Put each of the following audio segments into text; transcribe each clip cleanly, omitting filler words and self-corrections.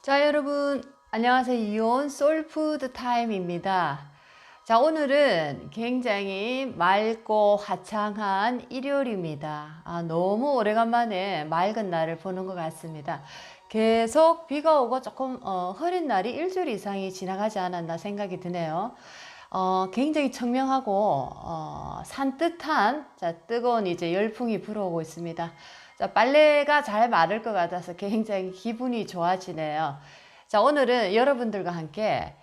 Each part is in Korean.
자, 여러분, 안녕하세요. 이온 소울푸드 타임입니다. 자, 오늘은 굉장히 맑고 화창한 일요일입니다. 너무 오래간만에 맑은 날을 보는 것 같습니다. 계속 비가 오고 조금 흐린 날이 일주일 이상이 지나가지 않았나 생각이 드네요. 굉장히 청명하고 산뜻한 뜨거운 이제 열풍이 불어오고 있습니다. 자, 빨래가 잘 마를 것 같아서 굉장히 기분이 좋아지네요. 자, 오늘은 여러분들과 함께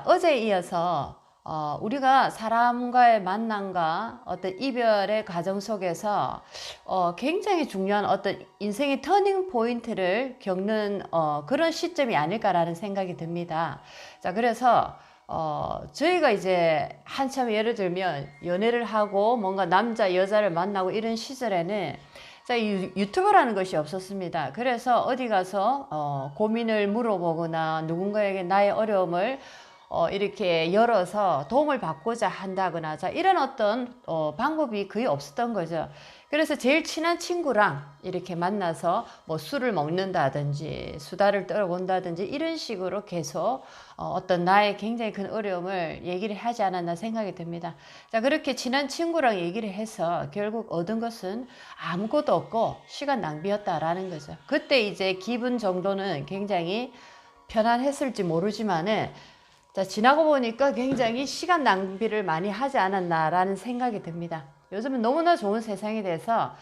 어제에 이어서 우리가 사람과의 만남과 어떤 이별의 과정 속에서 굉장히 중요한 어떤 인생의 터닝 포인트를 겪는 그런 시점이 아닐까라는 생각이 듭니다. 자, 그래서 저희가 이제 한참 예를 들면 연애를 하고 뭔가 남자 여자를 만나고 이런 시절에는 유튜브라는 것이 없었습니다. 그래서 어디 가서 고민을 물어보거나 누군가에게 나의 어려움을 이렇게 열어서 도움을 받고자 한다거나 이런 어떤 방법이 거의 없었던 거죠. 그래서 제일 친한 친구랑 이렇게 만나서 뭐 술을 먹는다든지 수다를 떨어본다든지 이런 식으로 계속 어떤 나의 굉장히 큰 어려움을 얘기를 하지 않았나 생각이 듭니다. 자, 그렇게 친한 친구랑 얘기를 해서 결국 얻은 것은 아무것도 없고 시간 낭비였다라는 거죠. 그때 이제 기분 정도는 굉장히 편안했을지 모르지만은 자, 지나고 보니까 굉장히 시간 낭비를 많이 하지 않았나라는 생각이 듭니다. 요즘은 너무나 좋은 세상이 돼서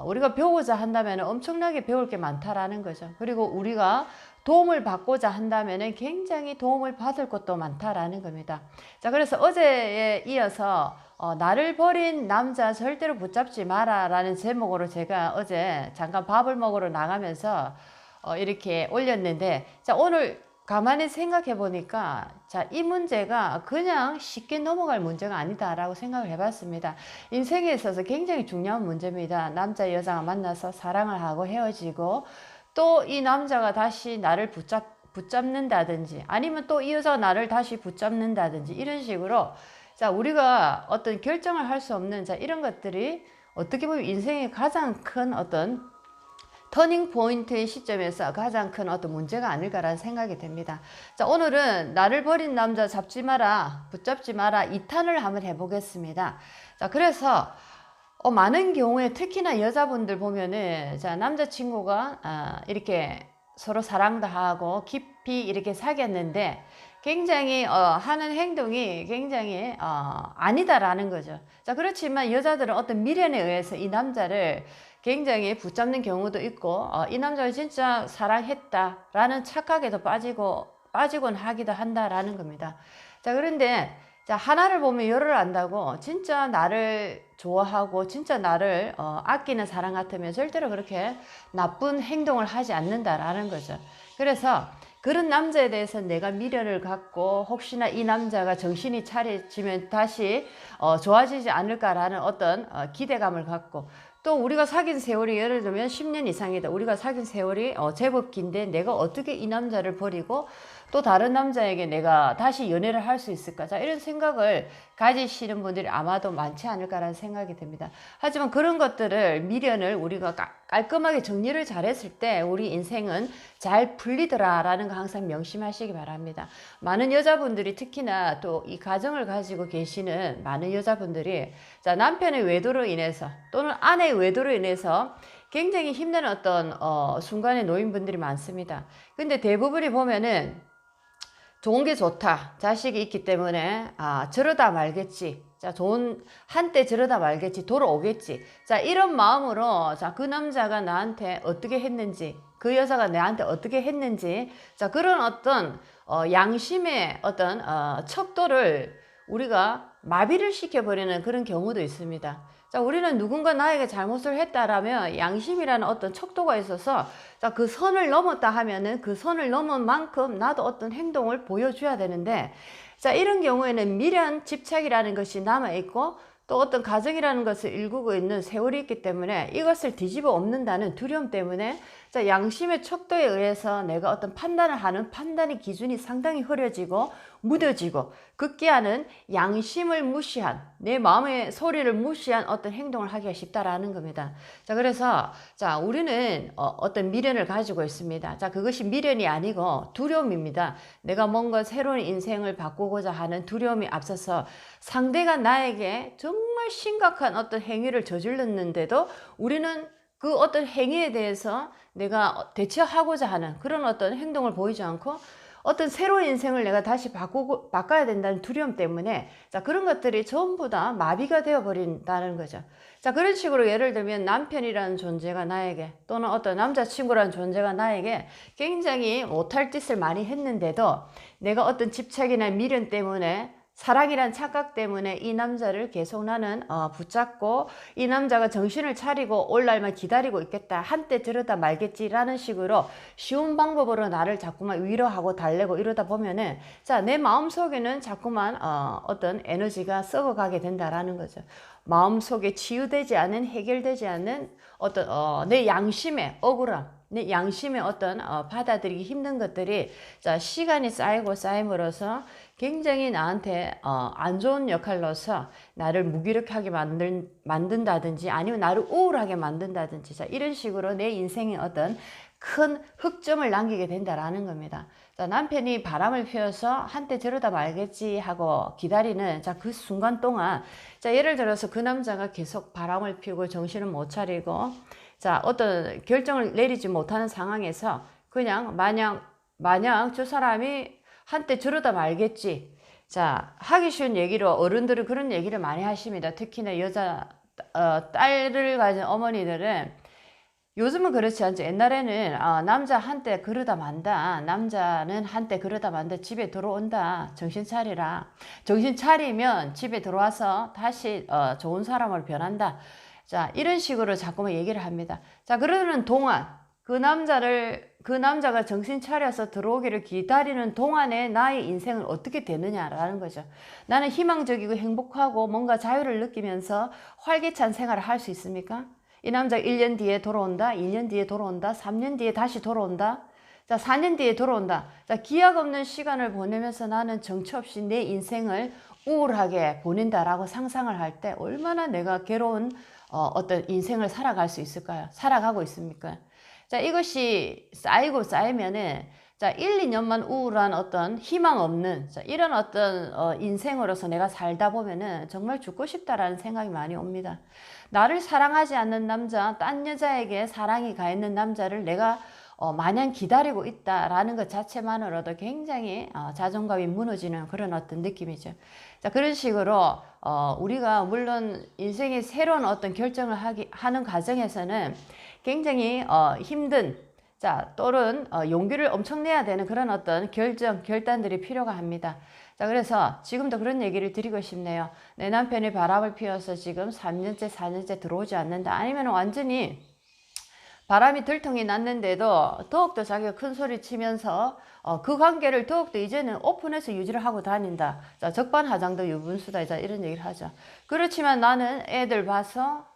우리가 배우고자 한다면 엄청나게 배울 게 많다라는 거죠. 그리고 우리가 도움을 받고자 한다면 굉장히 도움을 받을 것도 많다라는 겁니다. 자, 그래서 어제에 이어서 나를 버린 남자 절대로 붙잡지 마라 라는 제목으로 제가 어제 잠깐 밥을 먹으러 나가면서 이렇게 올렸는데, 자, 오늘 가만히 생각해 보니까 이 문제가 그냥 쉽게 넘어갈 문제가 아니다라고 생각을 해봤습니다. 인생에 있어서 굉장히 중요한 문제입니다. 남자 여자가 만나서 사랑을 하고 헤어지고 또 이 남자가 다시 나를 붙잡는다든지 아니면 또 이 여자가 나를 다시 붙잡는다든지 이런 식으로 우리가 어떤 결정을 할 수 없는 이런 것들이 어떻게 보면 인생의 가장 큰 어떤 터닝 포인트의 시점에서 가장 큰 어떤 문제가 아닐까라는 생각이 됩니다. 자, 오늘은 나를 버린 남자 잡지 마라, 붙잡지 마라 2탄을 한번 해보겠습니다. 자, 그래서 많은 경우에 특히나 여자분들 보면은 남자친구가 이렇게 서로 사랑도 하고 깊이 이렇게 사귀었는데 굉장히 하는 행동이 굉장히 아니다라는 거죠. 자, 그렇지만 여자들은 어떤 미련에 의해서 이 남자를 굉장히 붙잡는 경우도 있고 이 남자를 진짜 사랑했다라는 착각에도 빠지곤 하기도 한다라는 겁니다. 자, 그런데 하나를 보면 열을 안다고 진짜 나를 좋아하고 진짜 나를 아끼는 사람 같으면 절대로 그렇게 나쁜 행동을 하지 않는다라는 거죠. 그래서 그런 남자에 대해서 내가 미련을 갖고 혹시나 이 남자가 정신이 차려지면 다시 좋아지지 않을까라는 어떤 기대감을 갖고 또 우리가 사귄 세월이 예를 들면 10년 이상이다. 우리가 사귄 세월이 제법 긴데 내가 어떻게 이 남자를 버리고 또 다른 남자에게 내가 다시 연애를 할 수 있을까? 이런 생각을 가지시는 분들이 아마도 많지 않을까라는 생각이 듭니다. 하지만 그런 것들을 미련을 우리가 깔끔하게 정리를 잘했을 때 우리 인생은 잘 풀리더라라는 거 항상 명심하시기 바랍니다. 많은 여자분들이 특히나 또 이 가정을 가지고 계시는 많은 여자분들이 남편의 외도로 인해서 또는 아내의 외도로 인해서 굉장히 힘든 어떤 순간에 놓인 분들이 많습니다. 근데 대부분이 보면은 좋은 게 좋다. 자식이 있기 때문에 저러다 말겠지. 좋은 한때 저러다 말겠지. 돌아오겠지. 이런 마음으로 그 남자가 나한테 어떻게 했는지, 그 여자가 나한테 어떻게 했는지, 그런 어떤 양심의 어떤 척도를 우리가 마비를 시켜버리는 그런 경우도 있습니다. 우리는 누군가 나에게 잘못을 했다라면 양심이라는 어떤 척도가 있어서 그 선을 넘었다 하면은 그 선을 넘은 만큼 나도 어떤 행동을 보여줘야 되는데 이런 경우에는 미련, 집착이라는 것이 남아있고 또 어떤 가정이라는 것을 일구고 있는 세월이 있기 때문에 이것을 뒤집어 엎는다는 두려움 때문에 자, 양심의 척도에 의해서 내가 어떤 판단을 하는 판단의 기준이 상당히 흐려지고 무뎌지고 급기야는 양심을 무시한 내 마음의 소리를 무시한 어떤 행동을 하기가 쉽다라는 겁니다. 자, 그래서 자, 우리는 어떤 미련을 가지고 있습니다. 자, 그것이 미련이 아니고 두려움입니다. 내가 뭔가 새로운 인생을 바꾸고자 하는 두려움이 앞서서 상대가 나에게 정말 심각한 어떤 행위를 저질렀는데도 우리는 그 어떤 행위에 대해서 내가 대처하고자 하는 그런 어떤 행동을 보이지 않고 어떤 새로운 인생을 내가 다시 바꿔야 된다는 두려움 때문에 자, 그런 것들이 전부 다 마비가 되어 버린다는 거죠. 자, 그런 식으로 예를 들면 남편이라는 존재가 나에게 또는 어떤 남자친구라는 존재가 나에게 굉장히 못할 짓을 많이 했는데도 내가 어떤 집착이나 미련 때문에 사랑이란 착각 때문에 이 남자를 계속 나는 붙잡고 이 남자가 정신을 차리고 올 날만 기다리고 있겠다, 한때 들여다 말겠지라는 식으로 쉬운 방법으로 나를 자꾸만 위로하고 달래고 이러다 보면은 자, 내 마음속에는 자꾸만 어떤 에너지가 썩어가게 된다라는 거죠. 마음속에 치유되지 않은, 해결되지 않는 어떤 내 양심의 억울함, 내 양심의 어떤 받아들이기 힘든 것들이 자, 시간이 쌓이고 쌓임으로써 굉장히 나한테 안 좋은 역할로서 나를 무기력하게 만든다든지 아니면 나를 우울하게 만든다든지 자, 이런 식으로 내 인생에 어떤 큰 흑점을 남기게 된다라는 겁니다. 자, 남편이 바람을 피워서 한때 저러다 말겠지 하고 기다리는 자, 그 순간 동안 자, 예를 들어서 그 남자가 계속 바람을 피우고 정신을 못 차리고 자, 어떤 결정을 내리지 못하는 상황에서 그냥 마냥 저 사람이 한때 저러다 말겠지. 자, 하기 쉬운 얘기로 어른들은 그런 얘기를 많이 하십니다. 특히나 딸을 가진 어머니들은 요즘은 그렇지 않죠. 옛날에는 남자 한때 그러다 만다. 남자는 한때 그러다 만다. 집에 들어온다. 정신 차리라. 정신 차리면 집에 들어와서 다시 좋은 사람으로 변한다. 자, 이런 식으로 자꾸만 얘기를 합니다. 자, 그러는 동안 그 남자가 정신 차려서 들어오기를 기다리는 동안에 나의 인생은 어떻게 되느냐라는 거죠. 나는 희망적이고 행복하고 뭔가 자유를 느끼면서 활기찬 생활을 할 수 있습니까? 이 남자가 1년 뒤에 돌아온다, 2년 뒤에 돌아온다, 3년 뒤에 다시 돌아온다, 자, 4년 뒤에 돌아온다. 자, 기약 없는 시간을 보내면서 나는 정처 없이 내 인생을 우울하게 보낸다라고 상상을 할 때 얼마나 내가 괴로운 어떤 인생을 살아갈 수 있을까요? 살아가고 있습니까? 자, 이것이 쌓이면은 자, 1, 2년만 우울한 어떤 희망 없는 자, 이런 어떤 인생으로서 내가 살다 보면은 정말 죽고 싶다라는 생각이 많이 옵니다. 나를 사랑하지 않는 남자, 딴 여자에게 사랑이 가 있는 남자를 내가 마냥 기다리고 있다라는 것 자체만으로도 굉장히 자존감이 무너지는 그런 어떤 느낌이죠. 자, 그런 식으로 우리가 물론 인생의 새로운 어떤 결정을 하는 과정에서는 굉장히 힘든 자, 또는 용기를 엄청 내야 되는 그런 어떤 결단들이 필요가 합니다. 자, 그래서 지금도 그런 얘기를 드리고 싶네요. 내 남편이 바람을 피워서 지금 3년째, 4년째 들어오지 않는다. 아니면 완전히 바람이 들통이 났는데도 더욱더 자기가 큰 소리 치면서 그 관계를 더욱더 이제는 오픈해서 유지를 하고 다닌다. 자, 적반하장도 유분수다. 자, 이런 얘기를 하죠. 그렇지만 나는 애들 봐서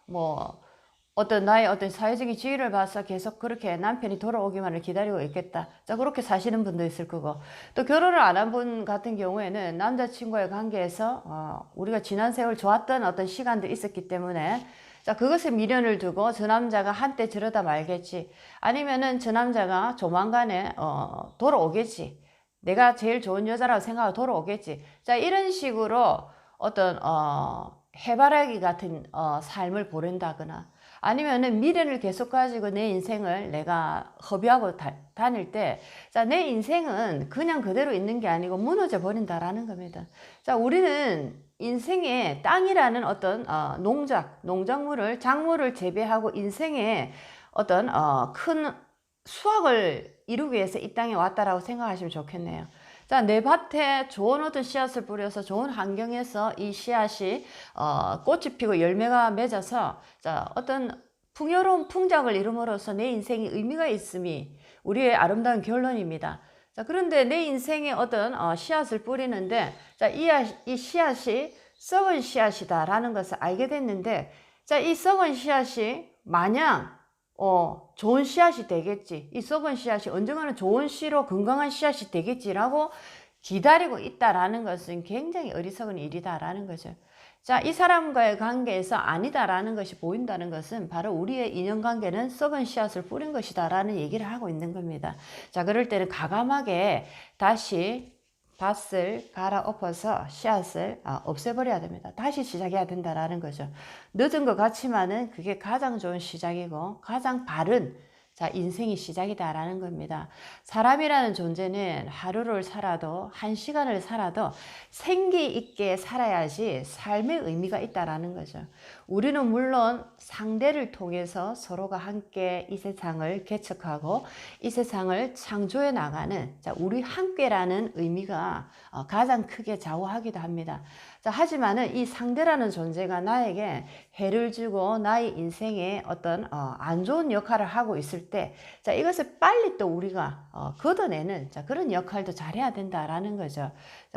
어떤 나의 어떤 사회적인 지위를 봐서 계속 그렇게 남편이 돌아오기만을 기다리고 있겠다. 자, 그렇게 사시는 분도 있을 거고. 또 결혼을 안 한 분 같은 경우에는 남자친구와의 관계에서 우리가 지난 세월 좋았던 어떤 시간도 있었기 때문에 자, 그것에 미련을 두고 저 남자가 한때 저러다 말겠지. 아니면은 저 남자가 조만간에 돌아오겠지. 내가 제일 좋은 여자라고 생각하고 돌아오겠지. 자, 이런 식으로 어떤 해바라기 같은 삶을 보낸다거나 아니면은 미련을 계속 가지고 내 인생을 내가 허비하고 다닐 때, 자, 내 인생은 그냥 그대로 있는 게 아니고 무너져 버린다라는 겁니다. 자, 우리는 인생의 땅이라는 어떤 작물을 재배하고 인생의 어떤 큰 수확을 이루기 위해서 이 땅에 왔다라고 생각하시면 좋겠네요. 자, 내 밭에 좋은 어떤 씨앗을 뿌려서 좋은 환경에서 이 씨앗이 꽃이 피고 열매가 맺어서 자, 어떤 풍요로운 풍작을 이룸으로써 내 인생에 의미가 있음이 우리의 아름다운 결론입니다. 자, 그런데 내 인생에 어떤 씨앗을 뿌리는데 자, 이 씨앗이 썩은 씨앗이다라는 것을 알게 됐는데 자, 이 썩은 씨앗이 마냥 좋은 씨앗이 되겠지. 이 썩은 씨앗이 언젠가는 좋은 씨로 건강한 씨앗이 되겠지라고 기다리고 있다라는 것은 굉장히 어리석은 일이다라는 거죠. 자, 이 사람과의 관계에서 아니다라는 것이 보인다는 것은 바로 우리의 인연관계는 썩은 씨앗을 뿌린 것이다라는 얘기를 하고 있는 겁니다. 자, 그럴 때는 과감하게 다시 밭을 갈아엎어서 씨앗을 없애버려야 됩니다. 다시 시작해야 된다라는 거죠. 늦은 것 같지만은 그게 가장 좋은 시작이고 가장 바른 인생이 시작이다라는 겁니다. 사람이라는 존재는 하루를 살아도 한 시간을 살아도 생기 있게 살아야지 삶의 의미가 있다라는 거죠. 우리는 물론 상대를 통해서 서로가 함께 이 세상을 개척하고 이 세상을 창조해 나가는 우리 함께라는 의미가 가장 크게 좌우하기도 합니다. 하지만은 이 상대라는 존재가 나에게 해를 주고 나의 인생에 어떤 안 좋은 역할을 하고 있을 때 이것을 빨리 또 우리가 걷어내는 그런 역할도 잘해야 된다라는 거죠.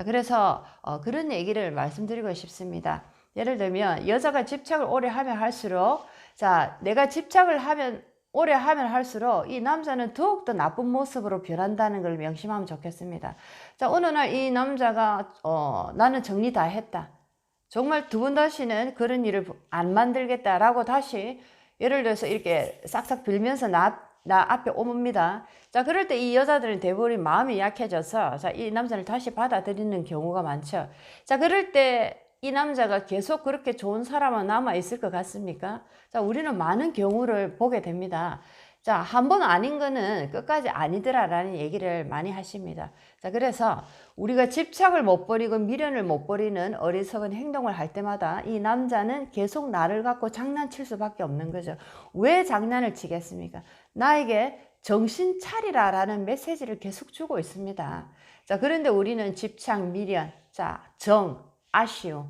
그래서 그런 얘기를 말씀드리고 싶습니다. 예를 들면 여자가 집착을 오래 하면 할수록 내가 집착을 하면 오래 하면 할수록 이 남자는 더욱더 나쁜 모습으로 변한다는 걸 명심하면 좋겠습니다. 어느 날 이 남자가 나는 정리 다 했다. 정말 두 번 다시는 그런 일을 안 만들겠다라고 다시 예를 들어서 이렇게 싹싹 빌면서 나 앞에 옵니다. 그럴 때 이 여자들은 대부분 마음이 약해져서 이 남자를 다시 받아들이는 경우가 많죠. 그럴 때 이 남자가 계속 그렇게 좋은 사람만 남아 있을 것 같습니까? 우리는 많은 경우를 보게 됩니다. 한 번 아닌 거는 끝까지 아니더라라는 얘기를 많이 하십니다. 그래서 우리가 집착을 못 버리고 미련을 못 버리는 어리석은 행동을 할 때마다 이 남자는 계속 나를 갖고 장난칠 수밖에 없는 거죠. 왜 장난을 치겠습니까? 나에게 정신 차리라라는 메시지를 계속 주고 있습니다. 그런데 우리는 집착, 미련, 정, 아쉬움,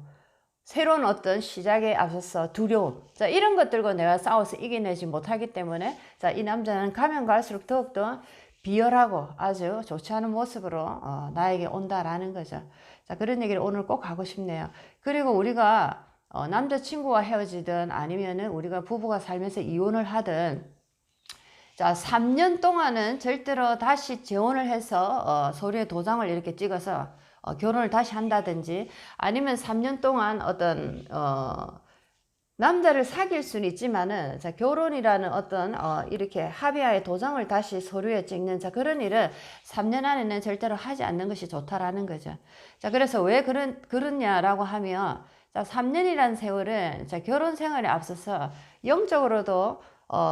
새로운 어떤 시작에 앞서서 두려움, 이런 것들과 내가 싸워서 이겨내지 못하기 때문에 이 남자는 가면 갈수록 더욱더 비열하고 아주 좋지 않은 모습으로 나에게 온다라는 거죠. 그런 얘기를 오늘 꼭 하고 싶네요. 그리고 우리가 남자친구와 헤어지든 아니면은 우리가 부부가 살면서 이혼을 하든 3년 동안은 절대로 다시 재혼을 해서 서류에 도장을 이렇게 찍어서 결혼을 다시 한다든지 아니면 3년 동안 어떤 남자를 사귈 수는 있지만은 결혼이라는 어떤 이렇게 합의하에 도장을 다시 서류에 찍는 그런 일은 3년 안에는 절대로 하지 않는 것이 좋다라는 거죠. 그래서 왜 그러냐라고 하면 3년이라는 세월은 결혼 생활에 앞서서 영적으로도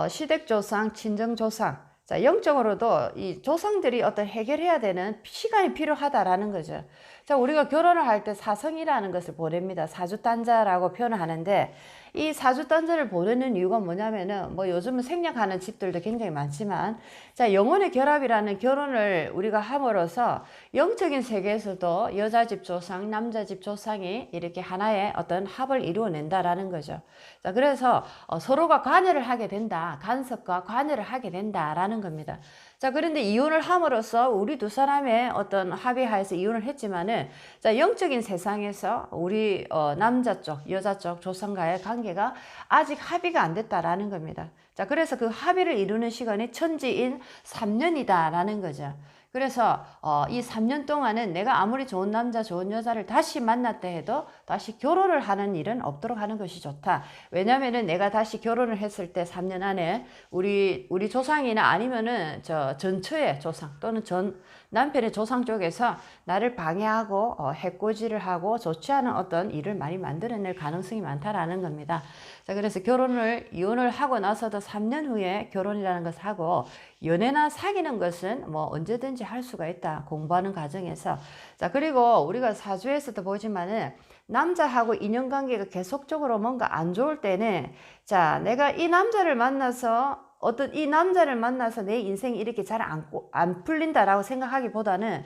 시댁조상, 친정조상, 영적으로도 이 조상들이 어떤 해결해야 되는 시간이 필요하다라는 거죠. 우리가 결혼을 할 때 사성이라는 것을 보냅니다. 사주단자라고 표현을 하는데 이 사주단자를 보내는 이유가 뭐냐면은 요즘은 생략하는 집들도 굉장히 많지만 영혼의 결합이라는 결혼을 우리가 함으로써 영적인 세계에서도 여자 집 조상, 남자 집 조상이 이렇게 하나의 어떤 합을 이루어낸다라는 거죠. 그래서 서로가 관여를 하게 된다. 간섭과 관여를 하게 된다라는 겁니다. 그런데 이혼을 함으로써 우리 두 사람의 어떤 합의하에서 이혼을 했지만은 영적인 세상에서 우리 남자 쪽, 여자 쪽 조상과의 관계가 아직 합의가 안 됐다라는 겁니다. 그래서 그 합의를 이루는 시간이 천지인 3년이다라는 거죠. 그래서 이 3년 동안은 내가 아무리 좋은 남자, 좋은 여자를 다시 만났다 해도 다시 결혼을 하는 일은 없도록 하는 것이 좋다. 왜냐면은 내가 다시 결혼을 했을 때 3년 안에 우리 조상이나 아니면은 전처의 조상 또는 남편의 조상 쪽에서 나를 방해하고 해코지를 하고 좋지 않은 어떤 일을 많이 만들어낼 가능성이 많다라는 겁니다. 그래서 이혼을 하고 나서도 3년 후에 결혼이라는 것을 하고 연애나 사귀는 것은 언제든지 할 수가 있다. 공부하는 과정에서. 그리고 우리가 사주에서도 보지만은 남자하고 인연관계가 계속적으로 뭔가 안 좋을 때는 내가 이 남자를 만나서 내 인생이 이렇게 잘 안 풀린다라고 생각하기보다는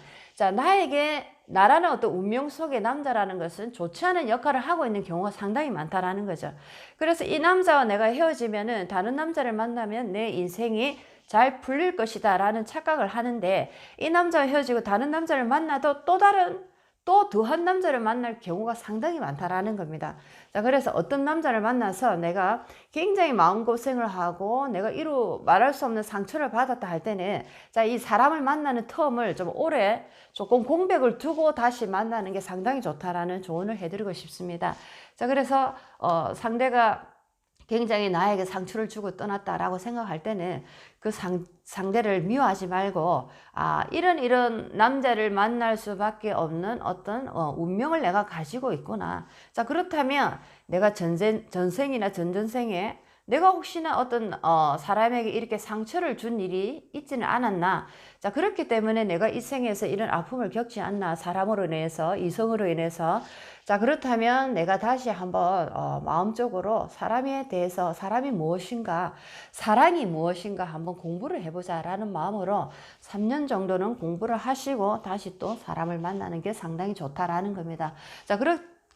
나라는 어떤 운명 속의 남자라는 것은 좋지 않은 역할을 하고 있는 경우가 상당히 많다라는 거죠. 그래서 이 남자와 내가 헤어지면은 다른 남자를 만나면 내 인생이 잘 풀릴 것이다 라는 착각을 하는데 이 남자와 헤어지고 다른 남자를 만나도 또 다른 또 더한 남자를 만날 경우가 상당히 많다라는 겁니다. 자, 그래서 어떤 남자를 만나서 내가 굉장히 마음고생을 하고 내가 이루 말할 수 없는 상처를 받았다 할 때는, 자, 이 사람을 만나는 텀을 좀 오래 조금 공백을 두고 다시 만나는 게 상당히 좋다라는 조언을 해드리고 싶습니다. 자, 그래서 상대가 굉장히 나에게 상처를 주고 떠났다라고 생각할 때는 그 상대를 미워하지 말고, 이런 남자를 만날 수밖에 없는 어떤 운명을 내가 가지고 있구나. 자, 그렇다면 내가 전생이나 전전생에 내가 혹시나 어떤 사람에게 이렇게 상처를 준 일이 있지는 않았나. 자, 그렇기 때문에 내가 이 생에서 이런 아픔을 겪지 않나. 사람으로 인해서, 이성으로 인해서. 자, 그렇다면 내가 다시 한번 마음적으로 사람에 대해서, 사람이 무엇인가, 사랑이 무엇인가 한번 공부를 해보자라는 마음으로 3년 정도는 공부를 하시고 다시 또 사람을 만나는 게 상당히 좋다라는 겁니다. 자,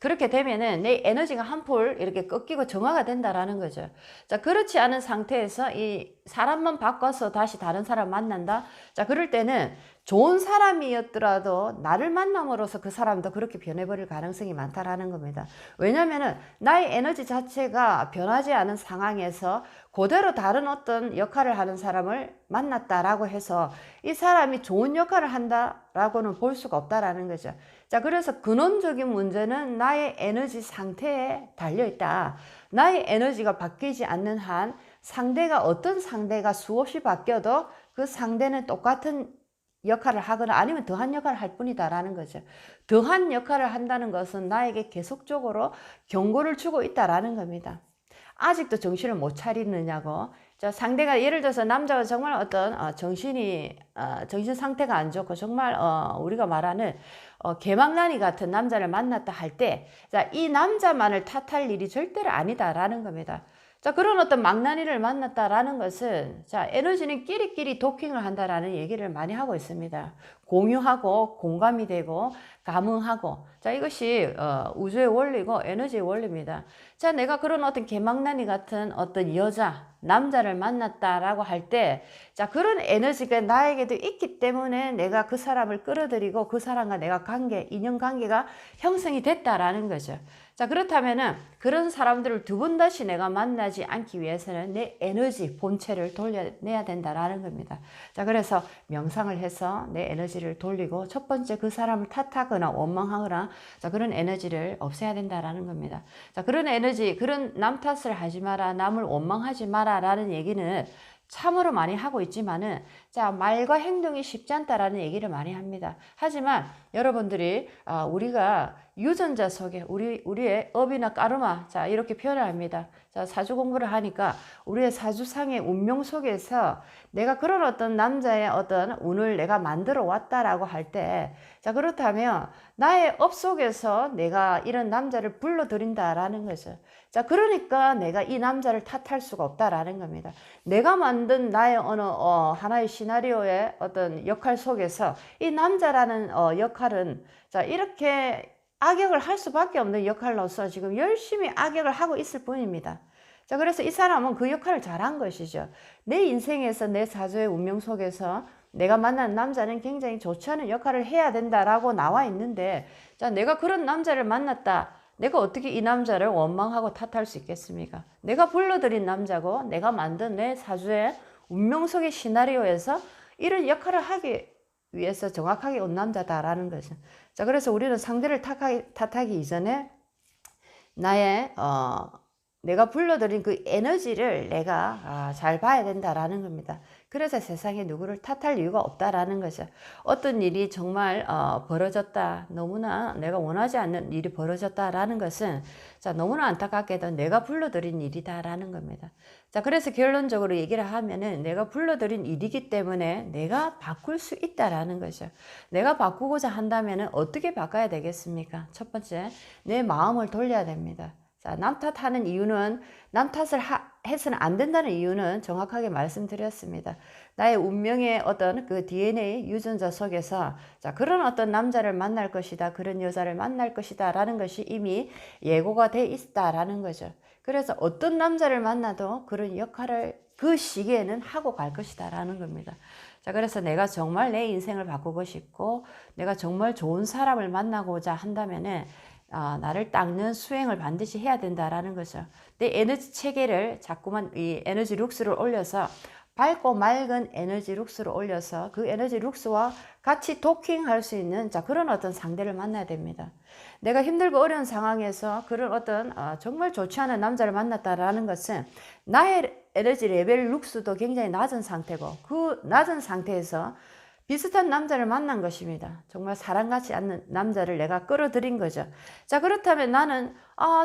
그렇게 되면은 내 에너지가 한풀 이렇게 꺾이고 정화가 된다라는 거죠. 자, 그렇지 않은 상태에서 이 사람만 바꿔서 다시 다른 사람 만난다. 자, 그럴 때는 좋은 사람이었더라도 나를 만남으로써 그 사람도 그렇게 변해버릴 가능성이 많다라는 겁니다. 왜냐면은 나의 에너지 자체가 변하지 않은 상황에서 그대로 다른 어떤 역할을 하는 사람을 만났다라고 해서 이 사람이 좋은 역할을 한다라고는 볼 수가 없다라는 거죠. 자, 그래서 근원적인 문제는 나의 에너지 상태에 달려있다. 나의 에너지가 바뀌지 않는 한 상대가 어떤 상대가 수없이 바뀌어도 그 상대는 똑같은 역할을 하거나 아니면 더한 역할을 할 뿐이다라는 거죠. 더한 역할을 한다는 것은 나에게 계속적으로 경고를 주고 있다라는 겁니다. 아직도 정신을 못 차리느냐고. 자, 상대가 예를 들어서 남자가 정말 어떤 정신 상태가 안 좋고 정말 우리가 말하는 개망나니 같은 남자를 만났다 할 때, 자, 이 남자만을 탓할 일이 절대로 아니다라는 겁니다. 자, 그런 어떤 망나니를 만났다라는 것은, 자, 에너지는 끼리끼리 도킹을 한다라는 얘기를 많이 하고 있습니다. 공유하고 공감이 되고 감흥하고, 자, 이것이 우주의 원리고 에너지의 원리입니다. 자, 내가 그런 어떤 개망나니 같은 어떤 남자를 만났다라고 할 때, 자, 그런 에너지가 나에게도 있기 때문에 내가 그 사람을 끌어들이고 그 사람과 내가 인연관계가 형성이 됐다라는 거죠. 자, 그렇다면은 그런 사람들을 두 번 다시 내가 만나지 않기 위해서는 내 에너지 본체를 돌려내야 된다라는 겁니다. 자, 그래서 명상을 해서 내 에너지를 돌리고 첫 번째 그 사람을 탓하거나 원망하거나, 자, 그런 에너지를 없애야 된다라는 겁니다. 자, 그런 에너지, 그런 남 탓을 하지 마라, 남을 원망하지 마라 라는 얘기는 참으로 많이 하고 있지만은, 자, 말과 행동이 쉽지 않다라는 얘기를 많이 합니다. 하지만 여러분들이 우리가 유전자 속에 우리의 업이나 까르마, 자, 이렇게 표현을 합니다. 자, 사주 공부를 하니까 우리의 사주상의 운명 속에서 내가 그런 어떤 남자의 어떤 운을 내가 만들어 왔다라고 할 때, 자, 그렇다면 나의 업 속에서 내가 이런 남자를 불러들인다라는 거죠. 자, 그러니까 내가 이 남자를 탓할 수가 없다라는 겁니다. 내가 만든 나의 어느 하나의 시나리오의 어떤 역할 속에서 이 남자라는 역할은, 자, 이렇게 악역을 할 수밖에 없는 역할로서 지금 열심히 악역을 하고 있을 뿐입니다. 자, 그래서 이 사람은 그 역할을 잘한 것이죠. 내 인생에서, 내 사주의 운명 속에서 내가 만난 남자는 굉장히 좋지 않은 역할을 해야 된다라고 나와 있는데, 자, 내가 그런 남자를 만났다. 내가 어떻게 이 남자를 원망하고 탓할 수 있겠습니까? 내가 불러들인 남자고 내가 만든 내 사주의 운명 속의 시나리오에서 이런 역할을 하기 위해서 정확하게 온 남자다라는 거죠. 자, 그래서 우리는 상대를 탓하기 이전에 나의 내가 불러들인 그 에너지를 내가 잘 봐야 된다라는 겁니다. 그래서 세상에 누구를 탓할 이유가 없다라는 거죠. 어떤 일이 정말 벌어졌다, 너무나 내가 원하지 않는 일이 벌어졌다라는 것은, 자, 너무나 안타깝게도 내가 불러들인 일이다라는 겁니다. 자, 그래서 결론적으로 얘기를 하면은 내가 불러들인 일이기 때문에 내가 바꿀 수 있다라는 거죠. 내가 바꾸고자 한다면은 어떻게 바꿔야 되겠습니까? 첫 번째, 내 마음을 돌려야 됩니다. 자, 남 탓하는 이유는, 남 탓을 해서는 안 된다는 이유는 정확하게 말씀드렸습니다. 나의 운명의 어떤 그 DNA 유전자 속에서, 자, 그런 어떤 남자를 만날 것이다, 그런 여자를 만날 것이다 라는 것이 이미 예고가 돼 있다라는 거죠. 그래서 어떤 남자를 만나도 그런 역할을 그 시기에는 하고 갈 것이다 라는 겁니다. 자, 그래서 내가 정말 내 인생을 바꾸고 싶고 내가 정말 좋은 사람을 만나고자 한다면은 나를 닦는 수행을 반드시 해야 된다라는 거죠. 내 에너지 체계를 자꾸만 이 에너지 룩스를 올려서 밝고 맑은 에너지 룩스를 올려서 그 에너지 룩스와 같이 도킹할 수 있는 그런 어떤 상대를 만나야 됩니다. 내가 힘들고 어려운 상황에서 그런 어떤 정말 좋지 않은 남자를 만났다라는 것은 나의 에너지 레벨 룩스도 굉장히 낮은 상태고 그 낮은 상태에서 비슷한 남자를 만난 것입니다. 정말 사랑같지 않는 남자를 내가 끌어들인 거죠. 자, 그렇다면 나는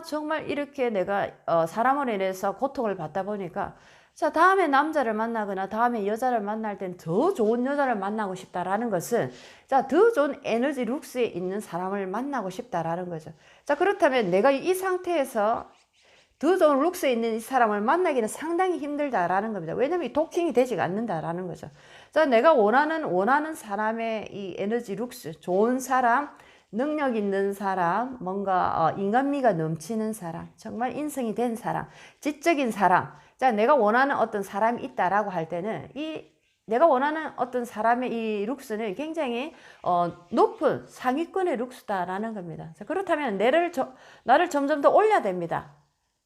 정말 이렇게 내가 사람으로 인해서 고통을 받다 보니까 자, 다음에 남자를 만나거나 다음에 여자를 만날 땐 더 좋은 여자를 만나고 싶다라는 것은 자, 더 좋은 에너지 룩스에 있는 사람을 만나고 싶다라는 거죠. 자, 그렇다면 내가 이 상태에서 더 좋은 룩스에 있는 이 사람을 만나기는 상당히 힘들다라는 겁니다. 왜냐면 이 도킹이 되지가 않는다라는 거죠. 자, 내가 원하는 사람의 이 에너지 룩스, 좋은 사람, 능력 있는 사람, 뭔가 인간미가 넘치는 사람, 정말 인성이 된 사람, 지적인 사람. 자, 내가 원하는 어떤 사람이 있다라고 할 때는 내가 원하는 어떤 사람의 이 룩스는 굉장히 높은 상위권의 룩스다라는 겁니다. 자, 그렇다면 나를 점점 더 올려야 됩니다.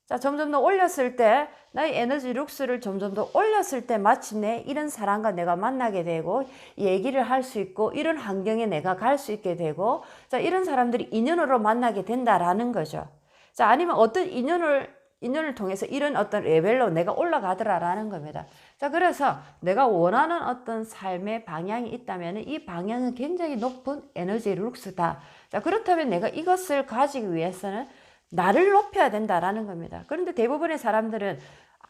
자, 점점 더 올렸을 때 나의 에너지 룩스를 점점 더 올렸을 때 마침내 이런 사람과 내가 만나게 되고 얘기를 할 수 있고 이런 환경에 내가 갈 수 있게 되고 자, 이런 사람들이 인연으로 만나게 된다라는 거죠. 자, 아니면 어떤 인연을 통해서 이런 어떤 레벨로 내가 올라가더라라는 겁니다. 자, 그래서 내가 원하는 어떤 삶의 방향이 있다면 이 방향은 굉장히 높은 에너지 룩스다. 자, 그렇다면 내가 이것을 가지기 위해서는 나를 높여야 된다라는 겁니다. 그런데 대부분의 사람들은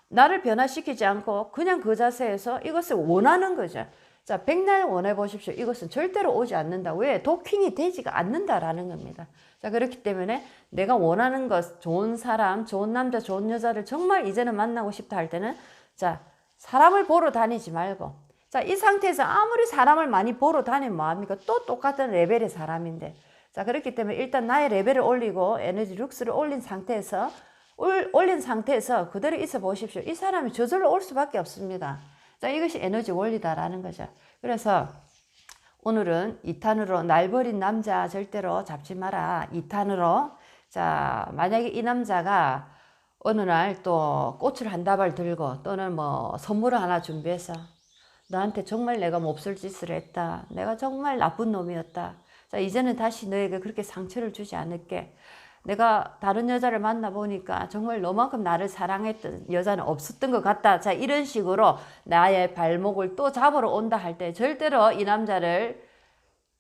나를 변화시키지 않고 그냥 그 자세에서 이것을 원하는 거죠. 자, 백날 원해 보십시오. 이것은 절대로 오지 않는다. 왜? 도킹이 되지가 않는다라는 겁니다. 자, 그렇기 때문에 내가 원하는 것, 좋은 사람, 좋은 남자, 좋은 여자를 정말 이제는 만나고 싶다 할 때는 자, 사람을 보러 다니지 말고 자, 이 상태에서 아무리 사람을 많이 보러 다니면 뭐합니까? 또 똑같은 레벨의 사람인데 자, 그렇기 때문에 일단 나의 레벨을 올리고 에너지 룩스를 올린 상태에서 그대로 있어 보십시오. 이 사람이 저절로 올 수밖에 없습니다. 자, 이것이 에너지 원리다라는 거죠. 그래서 오늘은 2탄으로 날 버린 남자 절대로 잡지 마라. 2탄으로 자, 만약에 이 남자가 어느 날 또 꽃을 한 다발 들고 또는 뭐 선물을 하나 준비해서 너한테 정말 내가 몹쓸 짓을 했다. 내가 정말 나쁜 놈이었다. 자, 이제는 다시 너에게 그렇게 상처를 주지 않을게. 내가 다른 여자를 만나보니까 정말 너만큼 나를 사랑했던 여자는 없었던 것 같다. 자, 이런 식으로 나의 발목을 또 잡으러 온다 할 때 절대로 이 남자를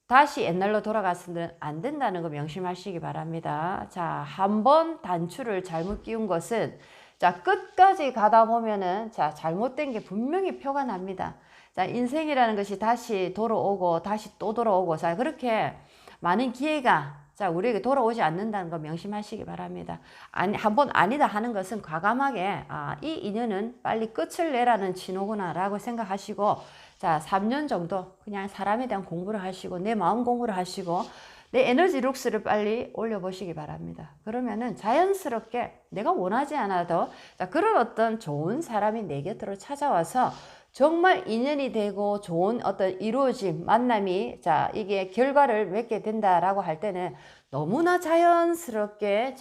다시 옛날로 돌아갔으면 안 된다는 거 명심하시기 바랍니다. 자, 한번 단추를 잘못 끼운 것은 자, 끝까지 가다 보면은 자, 잘못된 게 분명히 표가 납니다. 자, 인생이라는 것이 다시 돌아오고 다시 또 돌아오고 자, 그렇게 많은 기회가 자, 우리에게 돌아오지 않는다는 거 명심하시기 바랍니다. 한번 아니다 하는 것은 과감하게 이 인연은 빨리 끝을 내라는 신호구나 라고 생각하시고 자, 3년 정도 그냥 사람에 대한 공부를 하시고 내 마음 공부를 하시고 내 에너지 룩스를 빨리 올려보시기 바랍니다. 그러면은 자연스럽게 내가 원하지 않아도 자, 그런 어떤 좋은 사람이 내 곁으로 찾아와서 정말 인연이 되고 좋은 어떤 이루어진 만남이 자, 이게 결과를 맺게 된다라고 할 때는 너무나 자연스럽게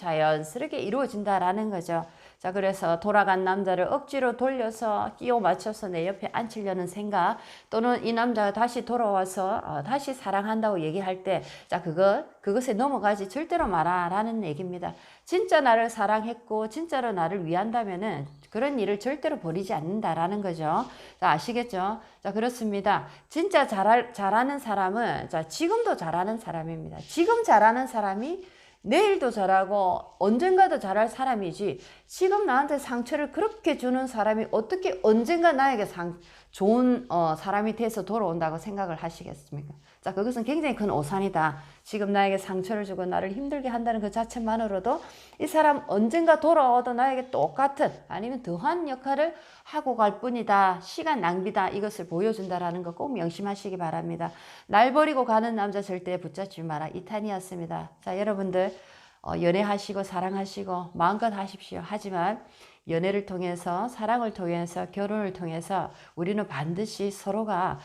이루어진다라는 거죠. 자, 그래서 돌아간 남자를 억지로 돌려서 끼워 맞춰서 내 옆에 앉히려는 생각 또는 이 남자가 다시 돌아와서 다시 사랑한다고 얘기할 때 자, 그것에 넘어가지 절대로 마라라는 얘기입니다. 진짜 나를 사랑했고 진짜로 나를 위한다면은 그런 일을 절대로 버리지 않는다라는 거죠. 자, 아시겠죠? 자, 그렇습니다. 진짜 잘하는 사람은 자, 지금도 잘하는 사람입니다. 지금 잘하는 사람이 내일도 잘하고 언젠가도 잘할 사람이지 지금 나한테 상처를 그렇게 주는 사람이 어떻게 언젠가 나에게 좋은 사람이 돼서 돌아온다고 생각을 하시겠습니까? 자, 그것은 굉장히 큰 오산이다. 지금 나에게 상처를 주고 나를 힘들게 한다는 그 자체만으로도 이 사람 언젠가 돌아와도 나에게 똑같은 아니면 더한 역할을 하고 갈 뿐이다. 시간 낭비다. 이것을 보여준다라는 거 꼭 명심하시기 바랍니다. 날 버리고 가는 남자 절대 붙잡지 마라. 2탄이었습니다. 자, 여러분들 연애하시고 사랑하시고 마음껏 하십시오. 하지만 연애를 통해서 사랑을 통해서 결혼을 통해서 우리는 반드시 서로가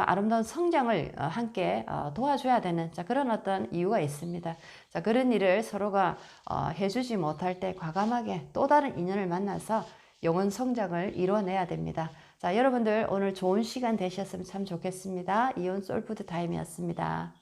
아름다운 성장을 함께 도와줘야 되는 그런 어떤 이유가 있습니다. 자, 그런 일을 서로가 해주지 못할 때 과감하게 또 다른 인연을 만나서 영혼 성장을 이뤄내야 됩니다. 자, 여러분들 오늘 좋은 시간 되셨으면 참 좋겠습니다. 이온 소울푸드 타임이었습니다.